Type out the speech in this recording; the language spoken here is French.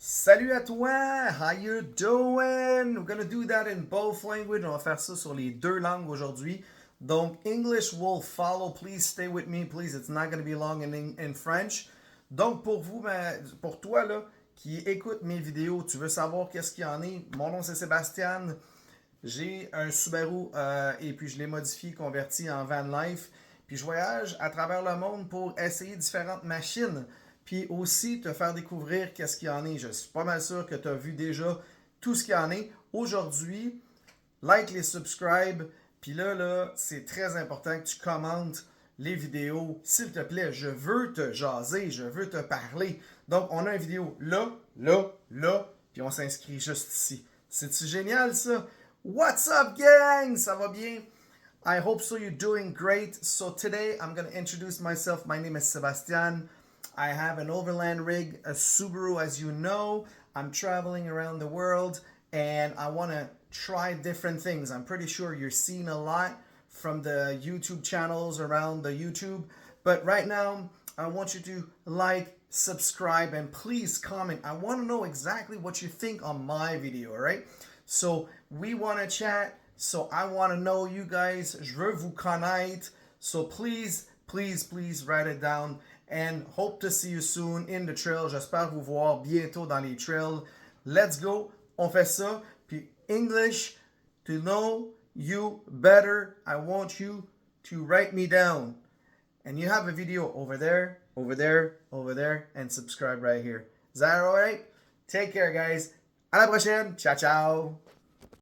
Salut à toi! How you doing? We're gonna do that in both languages. On va faire ça sur les deux langues aujourd'hui. Donc, English will follow. Please stay with me, please. It's not gonna be long in French. Donc, pour vous, pour toi là, qui écoute mes vidéos, tu veux savoir qu'est-ce qu'il y en est. Mon nom c'est Sebastian. J'ai un Subaru et puis je l'ai modifié, converti en Vanlife. Puis je voyage à travers le monde pour essayer différentes machines. Puis aussi te faire découvrir qu'est-ce qu'il y en est. Je suis pas mal sûr que tu as vu déjà tout ce qu'il y en est. Aujourd'hui, like les subscribe. Puis là, c'est très important que tu commentes les vidéos. S'il te plaît, je veux te jaser, je veux te parler. Donc, on a une vidéo là, puis on s'inscrit juste ici. C'est-tu génial ça? What's up, gang? Ça va bien? I hope so you're doing great. So today, I'm going to introduce myself. My name is Sebastian. I have an overland rig, a Subaru, as you know. I'm traveling around the world and I want to try different things. I'm pretty sure you're seeing a lot from the YouTube channels around the YouTube. But right now, I want you to like, subscribe, and please comment. I want to know exactly what you think on my video, all right? So we want to chat. So I want to know you guys. Je veux vous connaître. So please write it down. And hope to see you soon in the trail. J'espère vous voir bientôt dans les trails. Let's go. On fait ça. Puis English, to know you better, I want you to write me down. And you have a video over there, and subscribe right here. Is that alright? Take care, guys. À la prochaine. Ciao, ciao.